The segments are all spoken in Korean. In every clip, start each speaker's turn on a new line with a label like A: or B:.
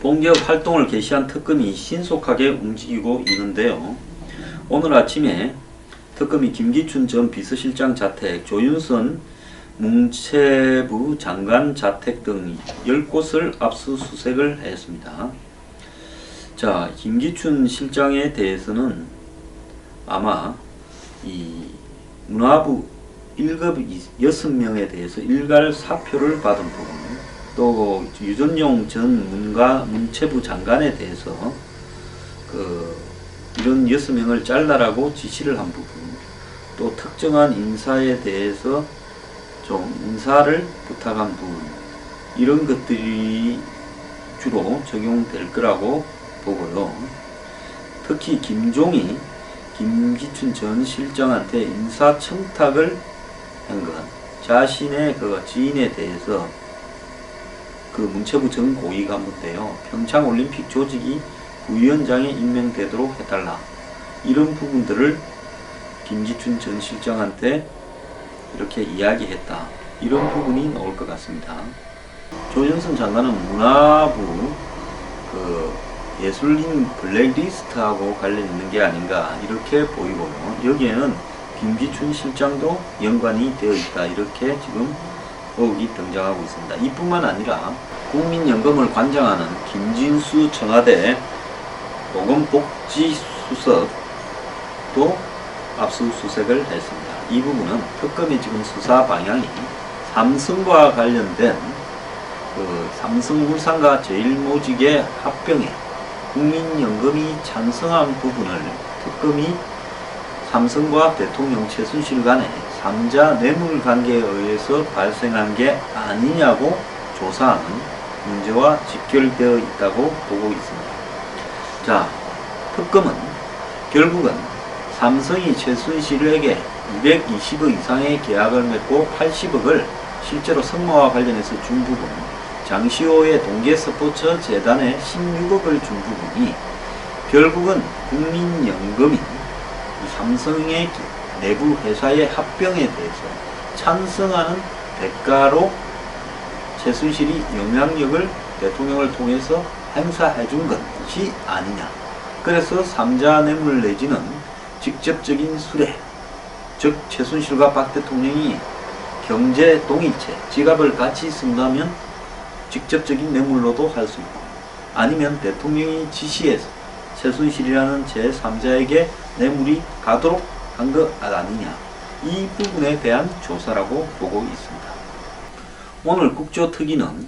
A: 본격 활동을 개시한 특검이 신속하게 움직이고 있는데요. 오늘 아침에 특검이 김기춘 전 비서실장 자택, 조윤선 문체부 장관 자택 등 10곳을 압수수색을 했습니다. 자, 김기춘 실장에 대해서는 아마 이 문화부 1급 6명에 대해서 일괄 사표를 받은 부분, 또 유전용 전 문체부 장관에 대해서 이런 6명을 잘라라고 지시를 한 부분, 또 특정한 인사에 대해서 좀 인사를 부탁한 부분, 이런 것들이 주로 적용될 거라고 보고요. 특히 김종이 김기춘 전 실장한테 인사청탁을 한 것, 자신의 그 지인에 대해서 그 문체부 전 고위간부인데요, 평창올림픽 조직이 부위원장에 임명되도록 해달라, 이런 부분들을 김기춘 전 실장한테 이렇게 이야기했다, 이런 부분이 나올 것 같습니다. 조윤선 장관은 문화부 예술인 블랙리스트하고 관련 있는 게 아닌가 이렇게 보이고요. 여기에는 김기춘 실장도 연관이 되어 있다, 이렇게 지금 의혹이 등장하고 있습니다. 이뿐만 아니라 국민연금을 관장하는 김진수 청와대 보건복지수석도 압수수색을 했습니다. 이 부분은 특검의 지금 수사 방향이 삼성과 관련된 삼성물산과 제일모직의 합병에 국민연금이 찬성한 부분을 특검이 삼성과 대통령 최순실 간의 3자 뇌물관계에 의해서 발생한 게 아니냐고 조사하는 문제와 직결되어 있다고 보고 있습니다. 자, 특검은 결국은 삼성이 최순실에게 220억 이상의 계약을 맺고 80억을 실제로 성모와 관련해서 준 부분, 장시호의 동계스포츠 재단에 16억을 준 부분이 결국은 국민연금이 삼성의 내부 회사의 합병에 대해서 찬성하는 대가로 최순실이 영향력을 대통령을 통해서 행사해 준 것이 아니냐. 그래서 3자 뇌물 내지는 직접적인 수뢰, 즉 최순실과 박 대통령이 경제 동일체, 지갑을 같이 쓴다면 직접적인 뇌물로도 할 수 있고, 아니면 대통령이 지시해서 최순실이라는 제3자에게 뇌물이 가도록 한 것 아니냐, 이 부분에 대한 조사라고 보고 있습니다. 오늘 국조특위는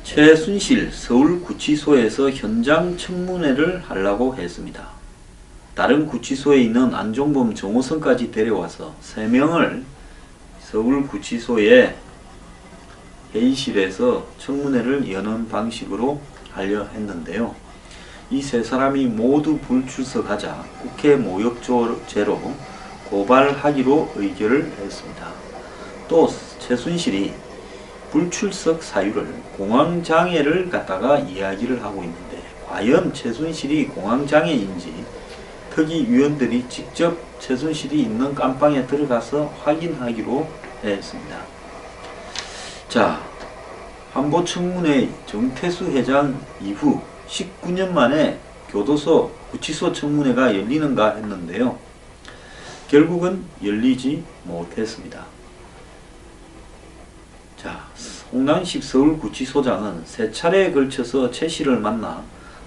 A: 최순실 서울구치소에서 현장 청문회를 하려고 했습니다. 다른 구치소에 있는 안종범, 정호성까지 데려와서 3명을 서울구치소의 회의실에서 청문회를 여는 방식으로 하려 했는데요. 이 3사람이 모두 불출석하자 국회 모욕죄로 고발하기로 의결을 했습니다. 또 최순실이 불출석 사유를 공황장애를 갖다가 이야기를 하고 있는데, 과연 최순실이 공황장애인지 특위위원들이 직접 최순실이 있는 깜방에 들어가서 확인하기로 했습니다. 자, 한보청문회 정태수 회장 이후 19년 만에 교도소, 구치소 청문회가 열리는가 했는데요. 결국은 열리지 못했습니다. 자, 홍남식 서울구치소장은 3차례에 걸쳐서 최 씨를 만나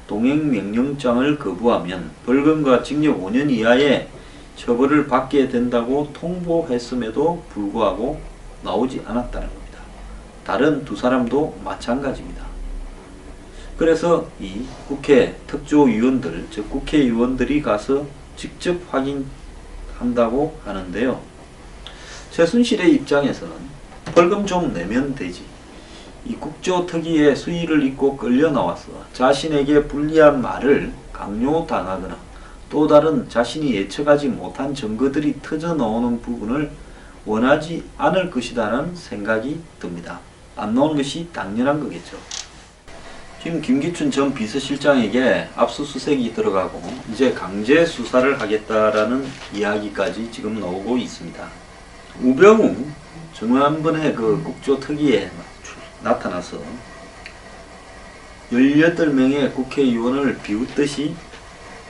A: 동행명령장을 거부하면 벌금과 징역 5년 이하의 처벌을 받게 된다고 통보했음에도 불구하고 나오지 않았다는 겁니다. 다른 2사람도 마찬가지입니다. 그래서 이 국회 특조위원들, 즉 국회의원들이 가서 직접 확인한다고 하는데요. 최순실의 입장에서는 벌금 좀 내면 되지, 이 국조특위의 수위를 잇고 끌려 나와서 자신에게 불리한 말을 강요당하거나 또 다른 자신이 예측하지 못한 증거들이 터져 나오는 부분을 원하지 않을 것이라는 생각이 듭니다. 안 나오는 것이 당연한 거겠죠. 지금 김기춘 전 비서실장에게 압수수색이 들어가고 이제 강제 수사를 하겠다라는 이야기까지 지금 나오고 있습니다. 우병우 지난번에 그 국조특위에 나타나서 18명의 국회의원을 비웃듯이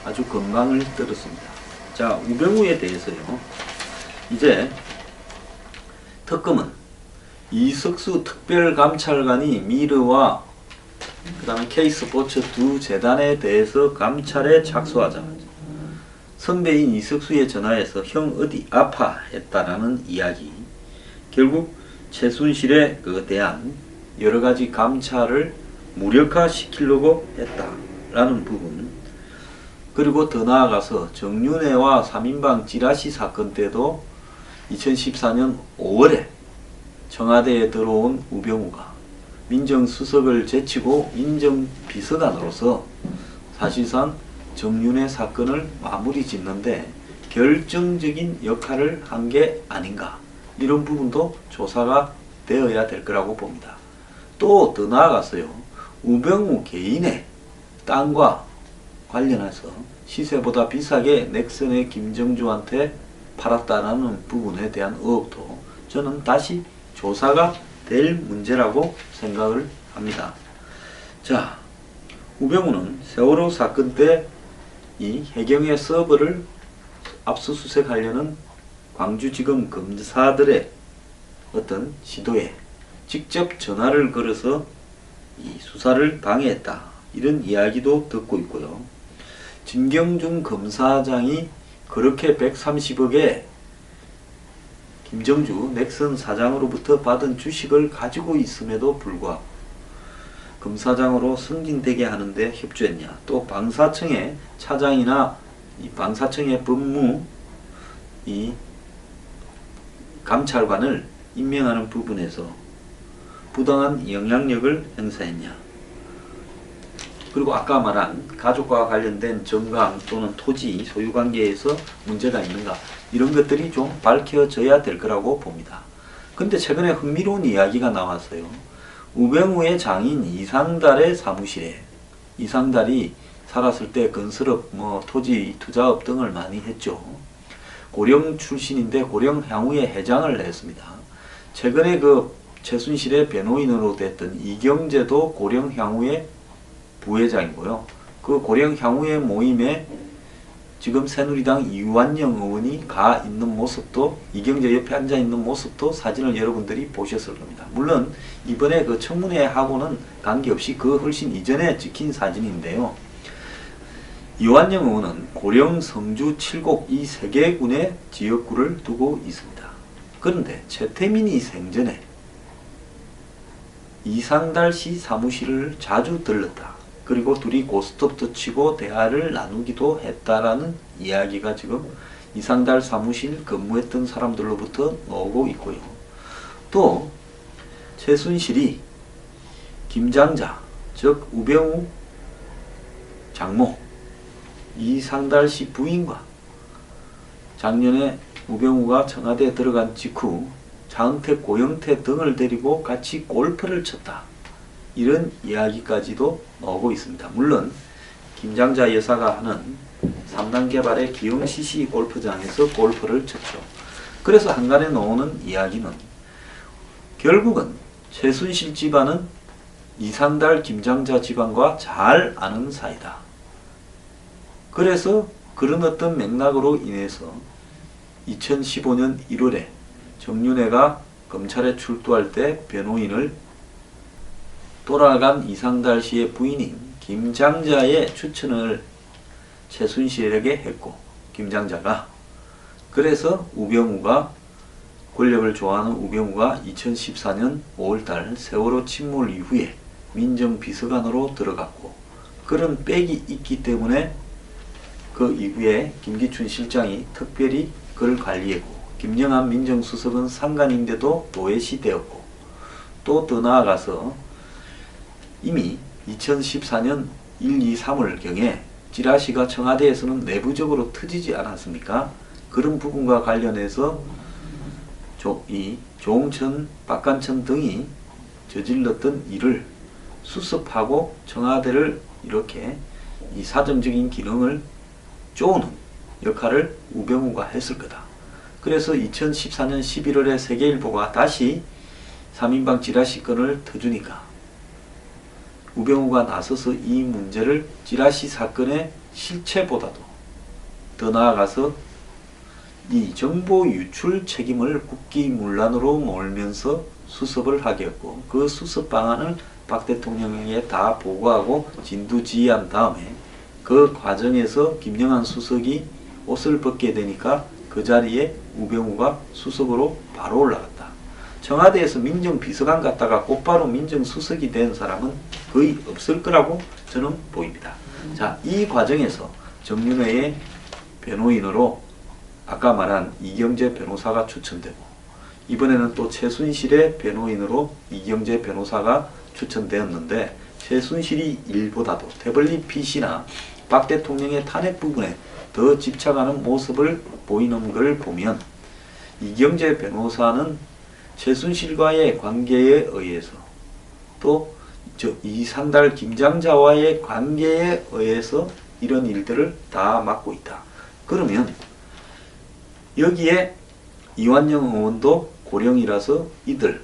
A: 아주 건강을 떨었습니다. 자, 우병우에 대해서요. 이제 특검은 이석수 특별감찰관이 미르와 그 다음에 K스포츠 두 재단에 대해서 감찰에 착수하자마자 선배인 이석수에 전화해서 형 어디 아파 했다라는 이야기, 결국 최순실에 대한 여러가지 감찰을 무력화시키려고 했다라는 부분, 그리고 더 나아가서 정윤회와 3인방 찌라시 사건 때도 2014년 5월에 청와대에 들어온 우병우가 민정수석을 제치고 민정비서관으로서 사실상 정윤회 사건을 마무리 짓는데 결정적인 역할을 한 게 아닌가, 이런 부분도 조사가 되어야 될 거라고 봅니다. 또 더 나아가서요, 우병우 개인의 땅과 관련해서 시세보다 비싸게 넥슨의 김정주한테 팔았다는 부분에 대한 의혹도 저는 다시 조사가 될 문제라고 생각을 합니다. 자, 우병우는 세월호 사건 때 이 해경의 서버를 압수수색하려는 광주지검 검사들의 어떤 시도에 직접 전화를 걸어서 이 수사를 방해했다, 이런 이야기도 듣고 있고요. 진경준 검사장이 그렇게 130억에 김정주 넥슨 사장으로부터 받은 주식을 가지고 있음에도 불구하고 검사장으로 승진되게 하는데 협조했냐, 또 방사청의 차장이나 이 방사청의 법무 이 감찰관을 임명하는 부분에서 부당한 영향력을 행사했냐, 그리고 아까 말한 가족과 관련된 정강 또는 토지 소유관계에서 문제가 있는가, 이런 것들이 좀 밝혀져야 될 거라고 봅니다. 근데 최근에 흥미로운 이야기가 나왔어요. 우병우의 장인 이상달의 사무실에, 이상달이 살았을 때 건설업, 토지 투자업 등을 많이 했죠. 고령 출신인데 고령 향후의 회장을 했습니다. 최근에 최순실의 변호인으로 됐던 이경재도 고령 향후의 부회장이고요. 그 고령 향후의 모임에 지금 새누리당 이완영 의원이 가 있는 모습도, 이경재 옆에 앉아 있는 모습도 사진을 여러분들이 보셨을 겁니다. 물론 이번에 청문회하고는 관계없이 그 훨씬 이전에 찍힌 사진인데요. 이완영 의원은 고령, 성주, 칠곡 이 세 개 군의 지역구를 두고 있습니다. 그런데 최태민이 생전에 이상달 씨 사무실을 자주 들렀다, 그리고 둘이 고스톱도 치고 대화를 나누기도 했다라는 이야기가 지금 이상달 사무실 근무했던 사람들로부터 나오고 있고요. 또 최순실이 김장자, 즉 우병우 장모 이상달 씨 부인과 작년에 우병우가 청와대에 들어간 직후 장은택, 고영태 등을 데리고 같이 골프를 쳤다, 이런 이야기까지도 나오고 있습니다. 물론 김장자 여사가 하는 3단 개발의 기흥CC 골프장에서 골프를 쳤죠. 그래서 한간에 나오는 이야기는 결국은 최순실 집안은 이상달, 김장자 집안과 잘 아는 사이다. 그래서 그런 어떤 맥락으로 인해서 2015년 1월에 정윤회가 검찰에 출두할 때 변호인을 돌아간 이상달 씨의 부인인 김장자의 추천을 최순실에게 했고, 김장자가 그래서 우병우가, 권력을 좋아하는 우병우가 2014년 5월달 세월호 침몰 이후에 민정비서관으로 들어갔고, 그런 백이 있기 때문에 그 이후에 김기춘 실장이 특별히 그를 관리했고, 김영한 민정수석은 상관인데도 노예시 되었고, 또 더 나아가서 이미 2014년 1, 2, 3월경에 찌라시가 청와대에서는 내부적으로 터지지 않았습니까? 그런 부분과 관련해서 이 조홍천, 박관천 등이 저질렀던 일을 수습하고 청와대를 이렇게 이 사정적인 기능을 쪼는 역할을 우병우가 했을 거다. 그래서 2014년 11월에 세계일보가 다시 3인방 찌라시 건을 터주니까 우병우가 나서서 이 문제를 찌라시 사건의 실체보다도 더 나아가서 이 정보 유출 책임을 국기문란으로 몰면서 수습을 하게 했고, 그 수습 방안을 박 대통령에게 다 보고하고 진두지휘한 다음에 그 과정에서 김영한 수석이 옷을 벗게 되니까 그 자리에 우병우가 수석으로 바로 올라갔다. 청와대에서 민정비서관 갔다가 곧바로 민정수석이 된 사람은 거의 없을 거라고 저는 보입니다. 자, 이 과정에서 정윤회의 변호인으로 아까 말한 이경재 변호사가 추천되고, 이번에는 또 최순실의 변호인으로 이경재 변호사가 추천되었는데, 최순실이 일보다도 태블릿 PC나 박 대통령의 탄핵 부분에 더 집착하는 모습을 보이는 걸 보면, 이경재 변호사는 최순실과의 관계에 의해서, 또 이상달 김장자와의 관계에 의해서 이런 일들을 다 맡고 있다. 그러면 여기에 이완영 의원도 고령이라서 이들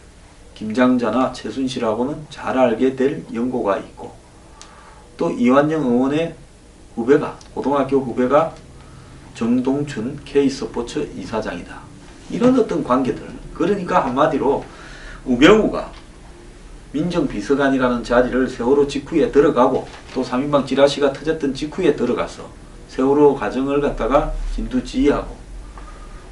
A: 김장자나 최순실하고는 잘 알게 될 연고가 있고, 또 이완영 의원의 후배가, 고등학교 후배가 정동춘 K스포츠 이사장이다. 이런 어떤 관계들, 그러니까 한마디로 우병우가 민정비서관이라는 자리를 세월호 직후에 들어가고, 또 3인방 찌라시가 터졌던 직후에 들어가서 세월호 과정을 갖다가 진두지휘하고,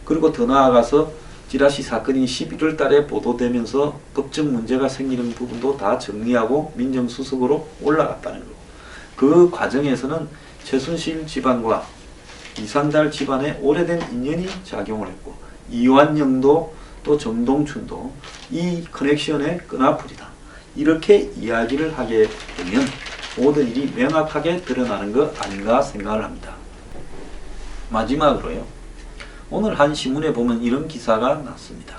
A: 그리고 더 나아가서 찌라시 사건이 11월 달에 보도되면서 법적 문제가 생기는 부분도 다 정리하고 민정수석으로 올라갔다는 거고, 그 과정에서는 최순실 집안과 이상달 집안의 오래된 인연이 작용을 했고, 이완영도 또 정동춘도 이 커넥션의 끈앞풀이다. 이렇게 이야기를 하게 되면 모든 일이 명확하게 드러나는 것 아닌가 생각을 합니다. 마지막으로요, 오늘 한 신문에 보면 이런 기사가 났습니다.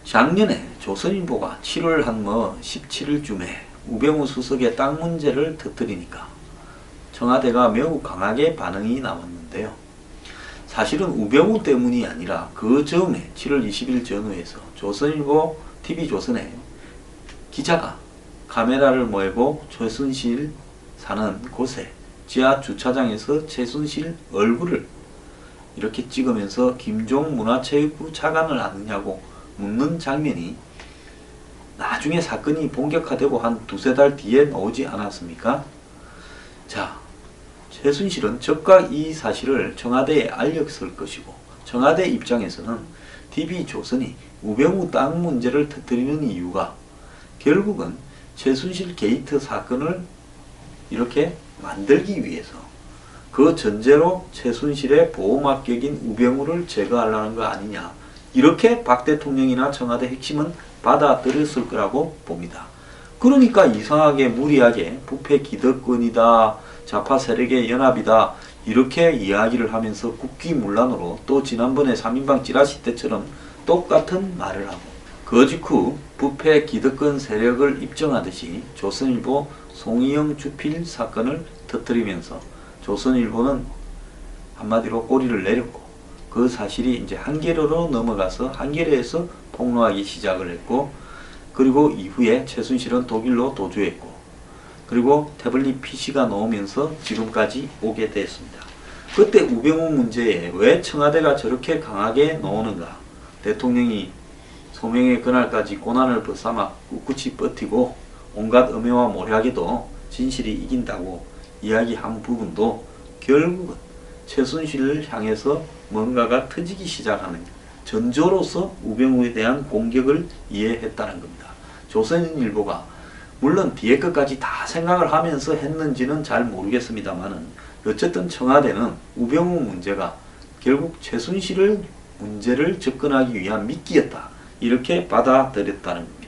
A: 작년에 조선일보가 7월 한 17일쯤에 우병우 수석의 땅 문제를 터뜨리니까 청와대가 매우 강하게 반응이 나왔는데요. 사실은 우병우 때문이 아니라 그 전에 7월 20일 전후에서 조선일보 TV조선에 기자가 카메라를 몰고 최순실 사는 곳에 지하 주차장에서 최순실 얼굴을 이렇게 찍으면서 김종 문화체육부 차관을 아느냐고 묻는 장면이 나중에 사건이 본격화되고 한 두세 달 뒤에 나오지 않았습니까? 자, 최순실은 즉각 이 사실을 청와대에 알렸을 것이고, 청와대 입장에서는 TV조선이 우병우 땅 문제를 터뜨리는 이유가 결국은 최순실 게이트 사건을 이렇게 만들기 위해서 그 전제로 최순실의 보호막격인 우병우를 제거하려는 거 아니냐, 이렇게 박 대통령이나 청와대 핵심은 받아들였을 거라고 봅니다. 그러니까 이상하게 무리하게 부패 기득권이다, 좌파 세력의 연합이다, 이렇게 이야기를 하면서 국기문란으로 또 지난번에 3인방 찌라시 때처럼 똑같은 말을 하고, 그 직후 부패 기득권 세력을 입증하듯이 조선일보 송희영 주필 사건을 터뜨리면서 조선일보는 한마디로 꼬리를 내렸고, 그 사실이 이제 한겨레로 넘어가서 한겨레에서 폭로하기 시작을 했고, 그리고 이후에 최순실은 독일로 도주했고, 그리고 태블릿 PC가 나오면서 지금까지 오게 됐습니다. 그때 우병우 문제에 왜 청와대가 저렇게 강하게 나오는가? 대통령이 소명의 그날까지 고난을 벗삼아 꿋꿋이 버티고 온갖 음해와 모략에도 진실이 이긴다고 이야기한 부분도 결국은 최순실을 향해서 뭔가가 터지기 시작하는 전조로서 우병우에 대한 공격을 이해했다는 겁니다. 조선일보가 물론 뒤에 것까지 다 생각을 하면서 했는지는 잘 모르겠습니다만은, 어쨌든 청와대는 우병우 문제가 결국 최순실을 문제를 접근하기 위한 미끼였다, 이렇게 받아들였다는 겁니다.